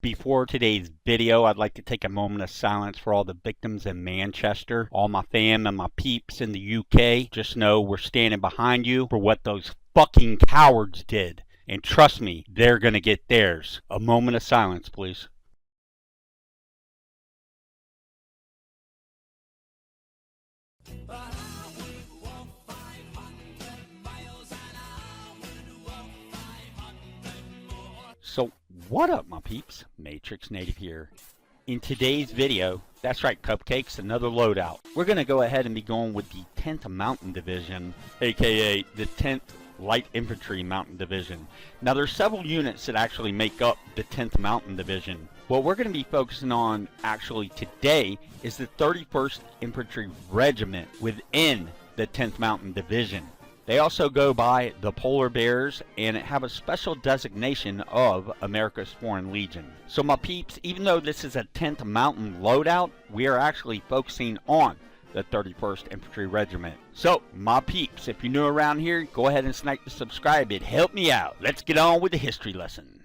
Before today's video, I'd like to take a moment of silence for all the victims in Manchester, all my fam and my peeps in the UK. Just know we're standing behind you for what those fucking cowards did. And trust me, they're gonna get theirs. A moment of silence, please. So, what up, my peeps? MatrixNative here. In today's video, that's right, cupcakes, another loadout. We're going to go ahead and be going with the 10th Mountain Division, aka the 10th Light Infantry Mountain Division. Now, there's several units that actually make up the 10th Mountain Division. What we're going to be focusing on actually today is the 31st Infantry Regiment within the 10th Mountain Division. They also go by the Polar Bears and have a special designation of America's Foreign Legion. So my peeps, even though this is a 10th Mountain loadout, we are actually focusing on the 31st Infantry Regiment. So my peeps, if you're new around here, go ahead and snipe the subscribe. It helped me out. Let's get on with the history lesson.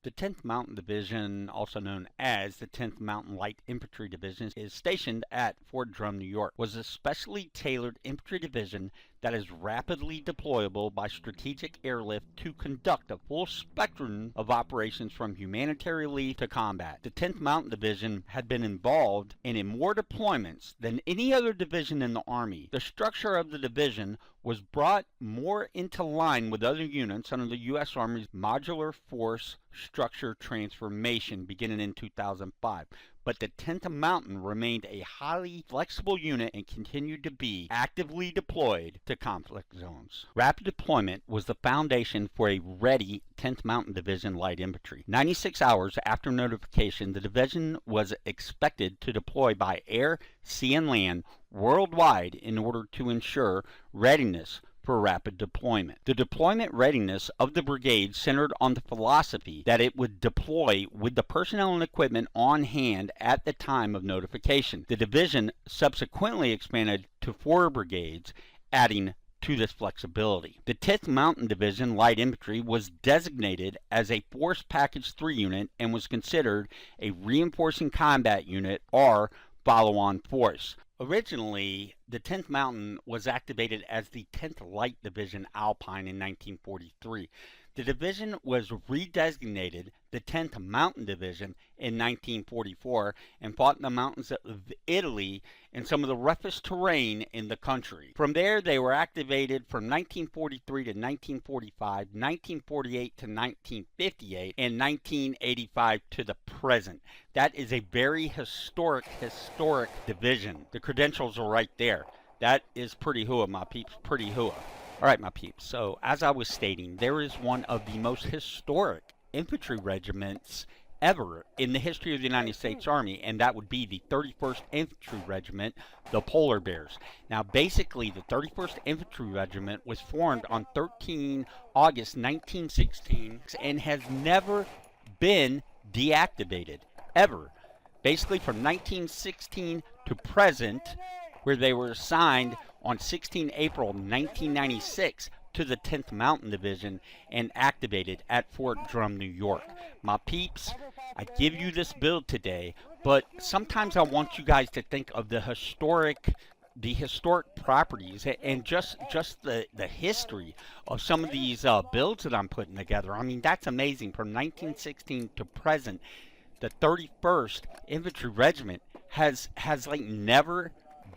The 10th Mountain Division, also known as the 10th Mountain Light Infantry Division, is stationed at Fort Drum, New York. Was a specially tailored infantry division that is rapidly deployable by strategic airlift to conduct a full spectrum of operations from humanitarian relief to combat. The 10th Mountain Division had been involved in more deployments than any other division in the Army. The structure of the division was brought more into line with other units under the U.S. Army's Modular Force Structure Transformation beginning in 2005. But the 10th Mountain remained a highly flexible unit and continued to be actively deployed to conflict zones. Rapid deployment was the foundation for a ready 10th Mountain Division Light Infantry. 96 hours after notification, the division was expected to deploy by air, sea, and land worldwide in order to ensure readiness for rapid deployment. The deployment readiness of the brigade centered on the philosophy that it would deploy with the personnel and equipment on hand at the time of notification. The division subsequently expanded to 4 brigades, adding to this flexibility. The 10th Mountain Division Light Infantry was designated as a Force Package 3 unit and was considered a reinforcing combat unit or follow-on force. Originally, the 10th Mountain was activated as the 10th Light Division Alpine in 1943. The division was redesignated the 10th Mountain Division in 1944 and fought in the mountains of Italy and some of the roughest terrain in the country. From there, they were activated from 1943 to 1945, 1948 to 1958, and 1985 to the present. That is a very historic division. The credentials are right there. That is pretty hooah, my peeps, pretty hooah. Alright, my peeps, so as I was stating, there is one of the most historic infantry regiments ever in the history of the United States Army, and that would be the 31st Infantry Regiment, the Polar Bears. Now, basically, the 31st Infantry Regiment was formed on 13 August 1916 and has never been deactivated, ever. Basically, from 1916 to present, where they were assigned on 16 April 1996 to the 10th Mountain Division and activated at Fort Drum, New York. My peeps, I give you this build today, but sometimes I want you guys to think of the historic properties and just the history of some of these builds that I'm putting together. I mean, that's amazing. From 1916 to present, the 31st Infantry Regiment has like never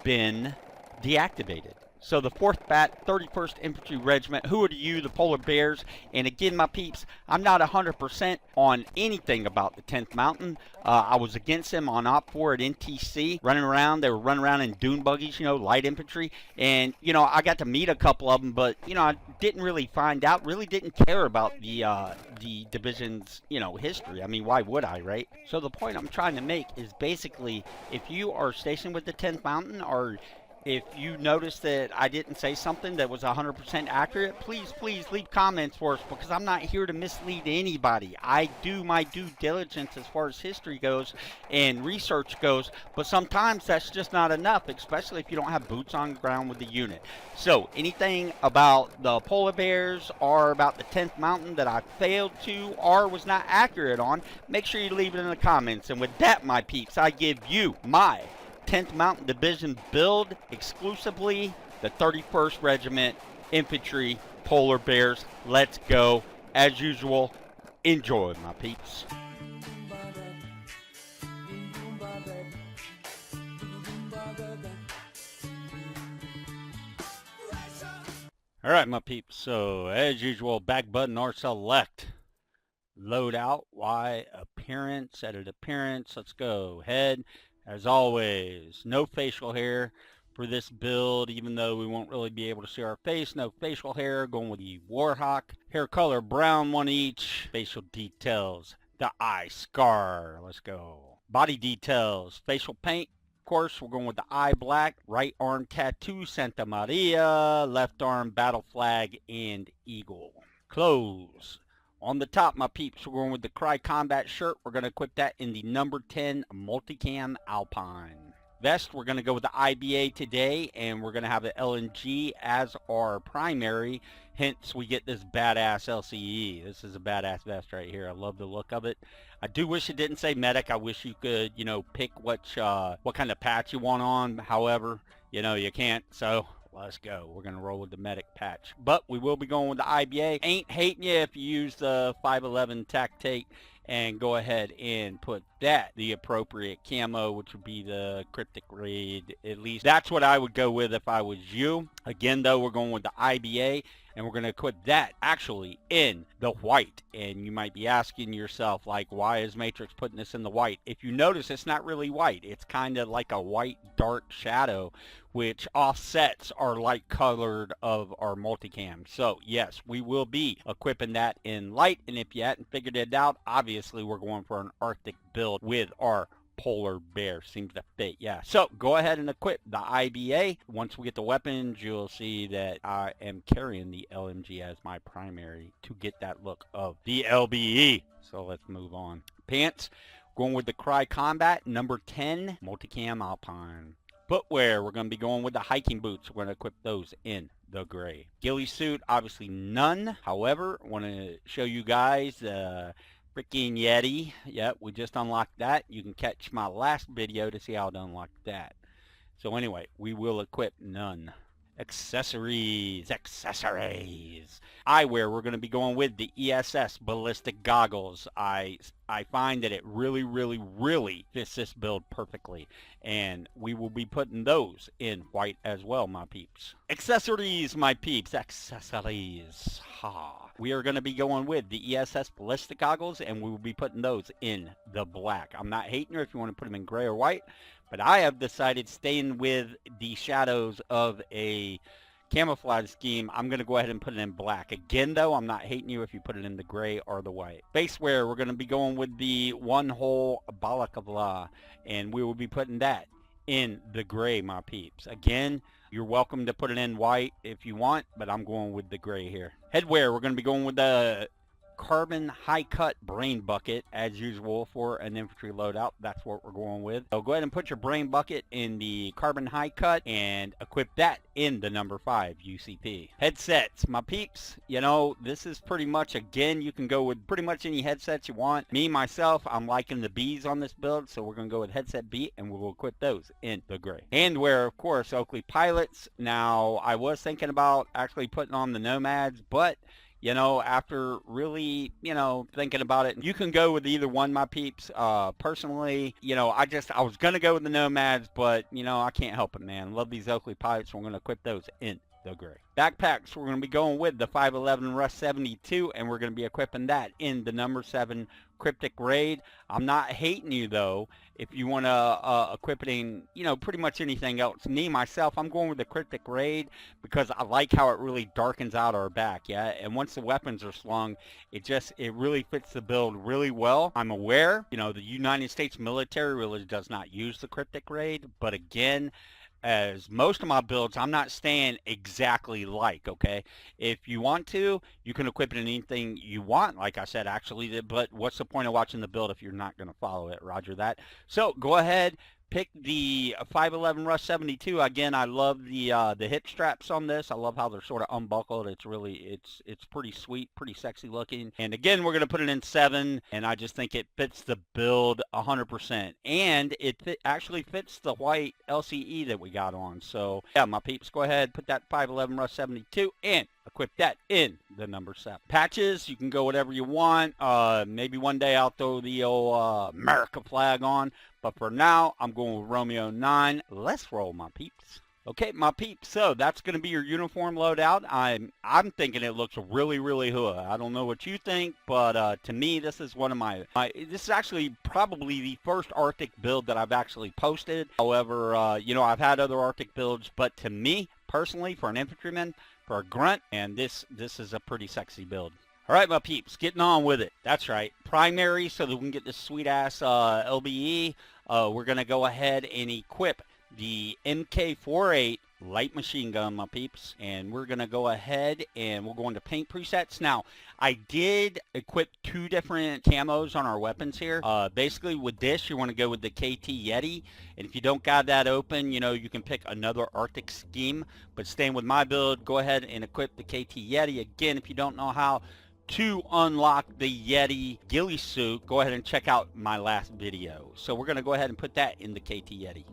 been deactivated. So the 4th Bat, 31st Infantry Regiment, who are to you, the Polar Bears? And again, my peeps, I'm not 100% on anything about the 10th Mountain. I was against them on Op 4 at NTC, running around. They were running around in dune buggies, you know, light infantry. And, you know, I got to meet a couple of them, but, you know, I didn't really find out, really didn't care about the division's, you know, history. I mean, why would I, right? So the point I'm trying to make is basically, if you are stationed with the 10th Mountain or If you notice that I didn't say something that was 100% accurate, please leave comments for us, because I'm not here to mislead anybody. I do my due diligence as far as history goes and research goes, but sometimes that's just not enough, especially if you don't have boots on the ground with the unit. So anything about the polar bears or about the 10th mountain that I failed to or was not accurate on, make sure you leave it in the comments. And with that, my peeps, I give you my 10th Mountain Division build exclusively, the 31st Regiment Infantry Polar Bears. Let's go. As usual, enjoy, my peeps. All right, my peeps. So, as usual, back button or select. Loadout, Y, appearance, edit appearance. Let's go. Head. As always, no facial hair for this build, even though we won't really be able to see our face. No facial hair, going with the Warhawk. Hair color, brown, one each. Facial details, the eye scar. Let's go. Body details, facial paint. Of course, we're going with the eye black. Right arm tattoo, Santa Maria. Left arm battle flag and eagle. Clothes. On the top, my peeps, we're going with the Cry Combat shirt. We're going to equip that in the number 10 Multicam Alpine. Vest, we're going to go with the IBA today, and we're going to have the LNG as our primary. Hence, we get this badass LCE. This is a badass vest right here. I love the look of it. I do wish it didn't say medic. I wish you could, pick what kind of patch you want on. However, you can't, so let's go. We're going to roll with the medic patch. But we will be going with the IBA. Ain't hating you if you use the 511 tactate and go ahead and put that, the appropriate camo, which would be the cryptic raid. At least that's what I would go with if I was you. Again, though, we're going with the IBA, and we're going to equip that actually in the white. And you might be asking yourself, like, why is Matrix putting this in the white? If you notice, it's not really white. It's kind of like a white dark shadow, which offsets our light colored of our multicam. So yes, we will be equipping that in light. And if you hadn't figured it out, obviously we're going for an Arctic build with our polar bear. Seems to fit, yeah. So go ahead and equip the IBA. Once we get the weapons, you'll see that I am carrying the LMG as my primary to get that look of the LBE. So let's move on. Pants, going with the Cry Combat number 10 Multicam Alpine. Footwear, we're going to be going with the hiking boots. We're going to equip those in the gray. Ghillie suit, obviously none. However, I want to show you guys freaking Yeti. Yep, we just unlocked that. You can catch my last video to see how to unlock that. So anyway, we will equip none. Accessories. Eyewear, we're going to be going with the ESS ballistic goggles. I find that it really fits this build perfectly, and we will be putting those in white as well, my peeps. Accessories, my peeps. Accessories. We are going to be going with the ESS ballistic goggles, and we will be putting those in the black. I'm not hating her if you want to put them in gray or white, but I have decided, staying with the shadows of a camouflage scheme, I'm going to go ahead and put it in black. Again, though, I'm not hating you if you put it in the gray or the white. Face wear, we're going to be going with the one-hole balaclava, and we will be putting that in the gray, my peeps. Again, you're welcome to put it in white if you want, but I'm going with the gray here. Headwear, we're going to be going with the carbon high cut brain bucket as usual for an infantry loadout. That's what we're going with. So go ahead and put your brain bucket in the carbon high cut and equip that in the number 5 UCP. Headsets, my peeps, this is pretty much, again, you can go with pretty much any headsets you want. Me, myself, I'm liking the B's on this build, so we're going to go with headset B, and we will equip those in the gray. Handwear, of course, Oakley pilots. Now, I was thinking about actually putting on the Nomads, but after really, thinking about it, you can go with either one, my peeps. Personally, I was going to go with the Nomads, but, I can't help it, man. Love these Oakley pilots, so we're going to equip those in the gray. Backpacks, we're going to be going with the 511 Rust 72, and we're going to be equipping that in the number 7 Cryptic Raid. I'm not hating you, though, if you want to equip it in, pretty much anything else. Me, myself, I'm going with the Cryptic Raid because I like how it really darkens out our back, yeah? And once the weapons are slung, it really fits the build really well. I'm aware, the United States military really does not use the Cryptic Raid, but again, as most of my builds, I'm not staying exactly like, okay? If you want to, you can equip it in anything you want, like I said, actually, but what's the point of watching the build if you're not going to follow it? Roger that. So go ahead, pick the 511 Rush 72. Again, I love the hip straps on this. I love how they're sort of unbuckled. It's really, it's pretty sweet, pretty sexy looking. And again, we're going to put it in 7, and I just think it fits the build 100%. And it actually fits the white LCE that we got on. So yeah, my peeps, go ahead, put that 511 Rush 72 in. Equip that in the number 7. Patches, you can go whatever you want. Maybe one day I'll throw the old America flag on. But for now, I'm going with Romeo 9. Let's roll, my peeps. Okay, my peeps, so that's going to be your uniform loadout. I'm thinking it looks really, really hood. I don't know what you think, but to me, this is one of this is actually probably the first Arctic build that I've actually posted. However, you know, I've had other Arctic builds, but to me, personally, for an infantryman, for a grunt, and this is a pretty sexy build. All right, my peeps, getting on with it. That's right. Primary, so that we can get this sweet-ass LBE, we're going to go ahead and equip the MK48 light machine gun, my peeps. And we're going to go ahead and we'll go into paint presets. Now, I did equip 2 different camos on our weapons here. Basically, with this, you want to go with the KT Yeti. And if you don't got that open, you know, you can pick another Arctic scheme. But staying with my build, go ahead and equip the KT Yeti. Again, if you don't know how to unlock the Yeti ghillie suit, go ahead and check out my last video. So we're going to go ahead and put that in the KT Yeti.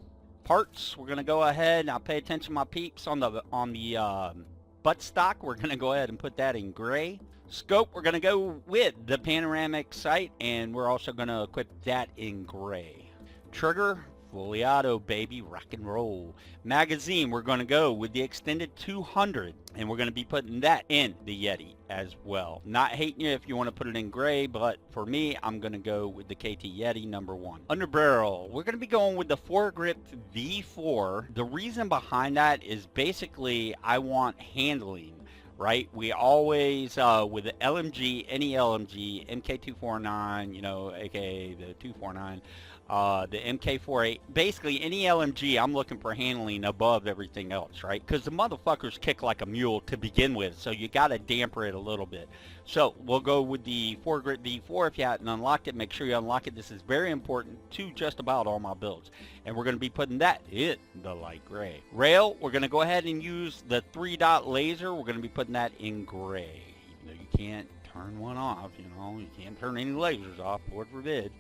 Parts, we're going to go ahead, now pay attention, my peeps, on the butt stock. We're going to go ahead and put that in gray. Scope, we're going to go with the panoramic sight, and we're also going to equip that in gray. Trigger, fully auto, baby, rock and roll. Magazine, we're going to go with the extended 200, and we're going to be putting that in the Yeti as well. Not hating you if you want to put it in gray, but for me, I'm going to go with the KT Yeti number 1. Underbarrel, we're going to be going with the foregrip V4. The reason behind that is basically I want handling. Right, we always with the LMG, any LMG, MK249, you know, aka the 249, the MK48, basically any LMG, I'm looking for handling above everything else, right? Because the motherfuckers kick like a mule to begin with, so you got to damper it a little bit. So we'll go with the foregrip V4. If you hadn't unlocked it, make sure you unlock it. This is very important to just about all my builds. And we're going to be putting that in the light gray. Rail, we're going to go ahead and use the 3-dot laser. We're going to be putting that in gray. Even though you can't turn one off, you know, you can't turn any lasers off, Lord forbid.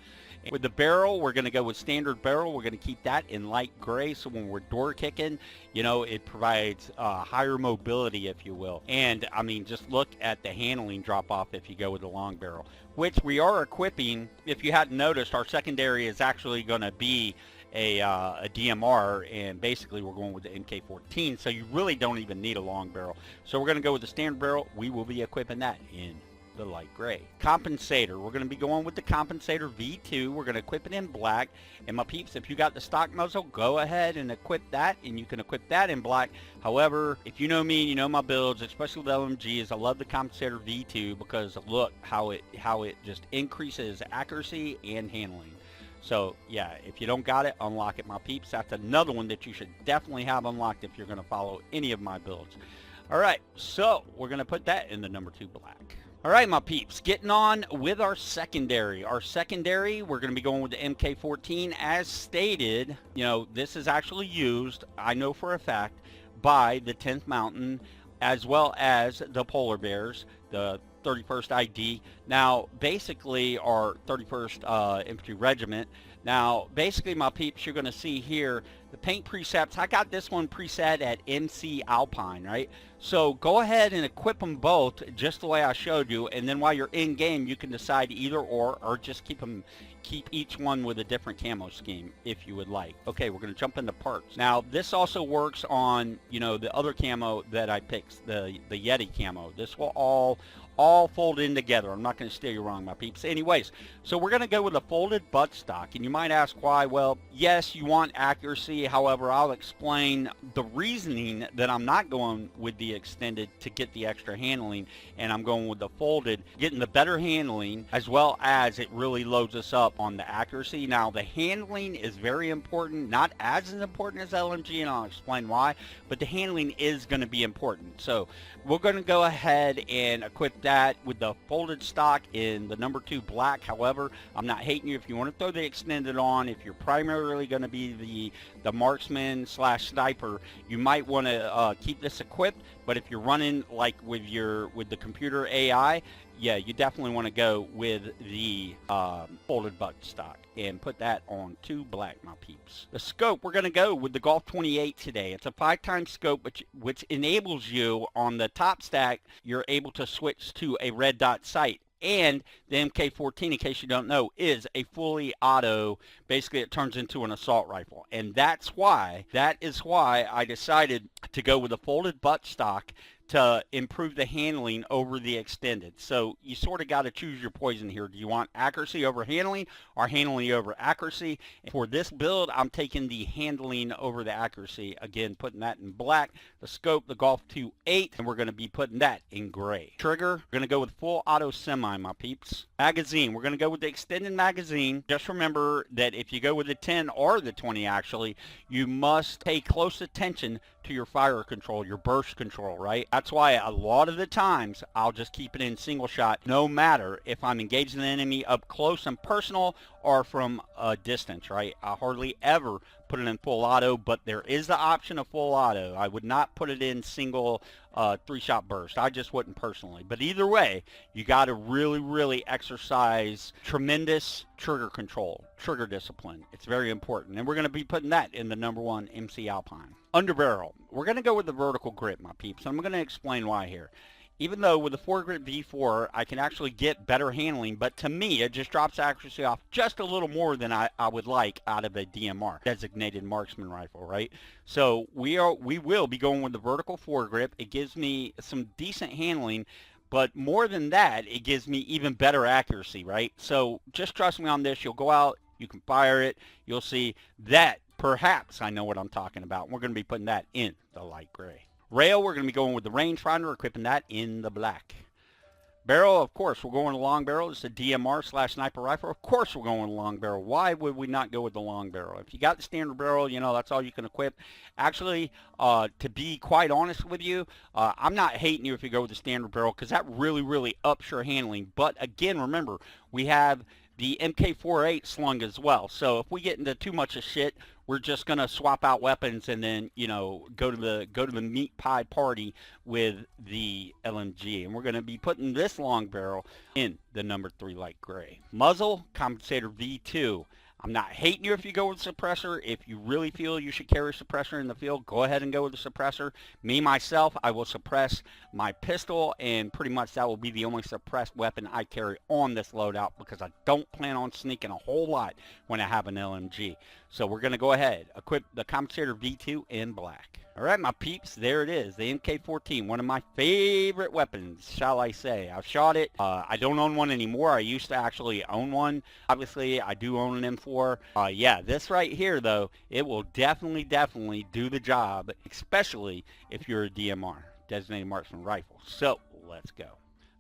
With the barrel, we're going to go with standard barrel. We're going to keep that in light gray, so when we're door kicking, you know, it provides higher mobility, if you will. And, I mean, just look at the handling drop-off if you go with the long barrel, which we are equipping. If you hadn't noticed, our secondary is actually going to be a DMR, and basically we're going with the MK14, so you really don't even need a long barrel. So we're going to go with the standard barrel. We will be equipping that in the light gray. Compensator, we're going to be going with the Compensator V2. We're going to equip it in black. And my peeps, if you got the stock muzzle, go ahead and equip that, and you can equip that in black. However, if you know me and you know my builds, especially with LMGs, I love the Compensator V2 because look how it just increases accuracy and handling. So yeah, if you don't got it, unlock it, my peeps. That's another one that you should definitely have unlocked if you're going to follow any of my builds. All right, so we're going to put that in the number 2 black. All right, my peeps, getting on with our secondary. Our secondary, we're going to be going with the MK14. As stated, you know, this is actually used, I know for a fact, by the 10th Mountain, as well as the Polar Bears, the 31st ID. Now, basically, our 31st Infantry Regiment. Now, basically, my peeps, you're going to see here, the paint presets, I got this one preset at MC Alpine, right? So go ahead and equip them both just the way I showed you, and then while you're in game, you can decide either or just keep each one with a different camo scheme if you would like. Okay, we're going to jump into parts. Now, this also works on, you know, the other camo that I picked, the Yeti camo. This will all fold in together. I'm not going to steer you wrong, my peeps. Anyways, so we're going to go with a folded buttstock, and you might ask why. Well, yes, you want accuracy. Obviously, however, I'll explain the reasoning that I'm not going with the extended to get the extra handling, and I'm going with the folded, getting the better handling, as well as it really loads us up on the accuracy. Now, the handling is very important, not as important as LMG, and I'll explain why, but the handling is going to be important. So we're going to go ahead and equip that with the folded stock in the number 2 black. However, I'm not hating you if you want to throw the extended on. If you're primarily going to be the marksman / sniper, you might want to keep this equipped. But if you're running like with the computer AI, yeah, you definitely want to go with the folded butt stock and put that on 2 black, my peeps. The scope, we're going to go with the Golf 28 today. It's a 5x scope, which enables you on the top stack, you're able to switch to a red dot sight. And the MK14, in case you don't know, is a fully auto. Basically, it turns into an assault rifle. And that is why I decided to go with a folded butt stock to improve the handling over the extended. So you sort of got to choose your poison here. Do you want accuracy over handling or handling over accuracy? For this build, I'm taking the handling over the accuracy. Again, putting that in black. The scope, the Golf 28, and we're going to be putting that in gray. Trigger, we're going to go with full auto semi, my peeps. Magazine, we're going to go with the extended magazine. Just remember that if you go with the 10 or the 20 actually, you must pay close attention to your fire control, your burst control, right? That's why a lot of the times I'll just keep it in single shot, no matter if I'm engaging the enemy up close and personal or from a distance, right? I hardly ever put it in full auto, but there is the option of full auto. I would not put it in single 3-shot burst. I just wouldn't personally. But either way, you got to really exercise tremendous trigger control, trigger discipline. It's very important. And we're going to be putting that in the number 1 MC Alpine. Underbarrel. We're going to go with the vertical grip, my peeps. I'm going to explain why here. Even though with the foregrip V4, I can actually get better handling, but to me, it just drops accuracy off just a little more than I would like out of a DMR, designated marksman rifle, right? So we will be going with the vertical foregrip. It gives me some decent handling, but more than that, it gives me even better accuracy, right? So just trust me on this. You'll go out, you can fire it, you'll see that perhaps I know what I'm talking about. We're going to be putting that in the light gray. Rail, we're going to be going with the rangefinder, equipping that in the black. Barrel, of course, we're going with a long barrel. It's a DMR / sniper rifle. Of course we're going with a long barrel. Why would we not go with the long barrel? If you got the standard barrel, you know, that's all you can equip. Actually, to be quite honest with you, I'm not hating you if you go with the standard barrel because that really ups your handling. But again, remember, we have the MK48 slung as well. So if we get into too much of shit, we're just gonna swap out weapons and then, you know, go to the meat pie party with the LMG. And we're gonna be putting this long barrel in the number 3 light gray. Muzzle, compensator V2. I'm not hating you if you go with suppressor. If you really feel you should carry suppressor in the field, go ahead and go with the suppressor. Me, myself, I will suppress my pistol, and pretty much that will be the only suppressed weapon I carry on this loadout because I don't plan on sneaking a whole lot when I have an LMG. So we're going to go ahead, equip the compensator V2 in black. All right, my peeps, there it is, the MK14, one of my favorite weapons, shall I say. I've shot it. I don't own one anymore. I used to actually own one. Obviously, I do own an M4. Yeah, this right here, though, it will definitely do the job, especially if you're a DMR, designated marksman rifle. So, let's go.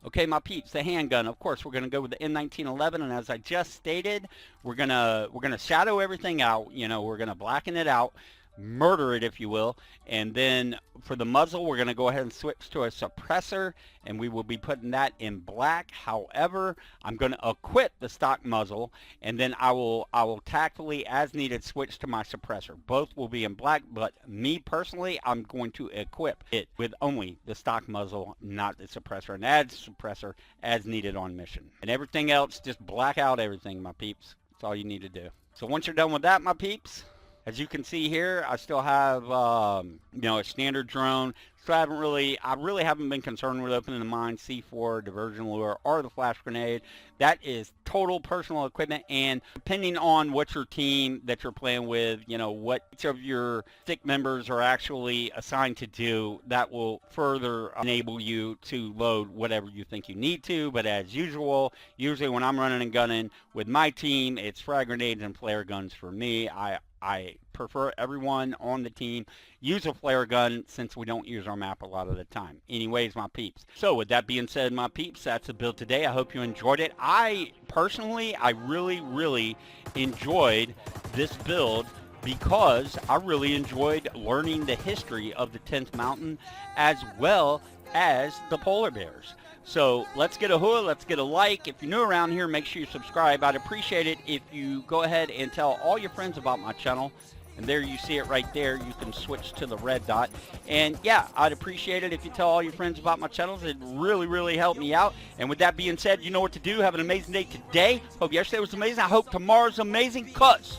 Okay, my peeps, the handgun. Of course, we're going to go with the M1911, and as I just stated, we're gonna shadow everything out. You know, we're going to blacken it out, murder it, if you will, and then for the muzzle, we're going to go ahead and switch to a suppressor, and we will be putting that in black. However, I'm going to equip the stock muzzle, and then I will tactfully, as needed, switch to my suppressor. Both will be in black, but me personally, I'm going to equip it with only the stock muzzle, not the suppressor, and add suppressor as needed on mission. And everything else, just black out everything, my peeps. That's all you need to do. So once you're done with that, my peeps, as you can see here, I still have, you know, a standard drone. So I really haven't been concerned with opening the mine, C4, diversion lure, or the flash grenade. That is total personal equipment, and depending on what your team that you're playing with, you know, what each of your stick members are actually assigned to do, that will further enable you to load whatever you think you need to. But as usual, usually when I'm running and gunning with my team, it's frag grenades and flare guns for me. I I prefer everyone on the team use a flare gun since we don't use our map a lot of the time. Anyways, my peeps. So with that being said, my peeps, that's the build today. I hope you enjoyed it. I really enjoyed this build because I really enjoyed learning the history of the 10th Mountain as well as the polar bears. So let's get a hood, let's get a like. If you're new around here, make sure you subscribe. I'd appreciate it if you go ahead and tell all your friends about my channel. And there you see it right there. You can switch to the red dot. And yeah, I'd appreciate it if you tell all your friends about my channels. It really helped me out. And with that being said, you know what to do. Have an amazing day today. Hope yesterday was amazing. I hope tomorrow's amazing, because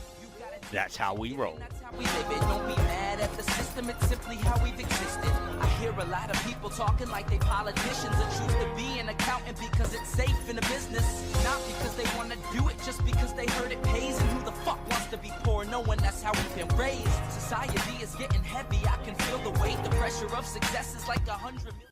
that's how we roll. Don't be mad at the system, it's simply how we've existed. I hear a lot of people talking like they politicians and choose to be an accountant because it's safe in a business. Not because they want to do it, just because they heard it pays. And who the fuck wants to be poor knowing that's how we've been raised? Society is getting heavy, I can feel the weight. The pressure of success is like 100 million.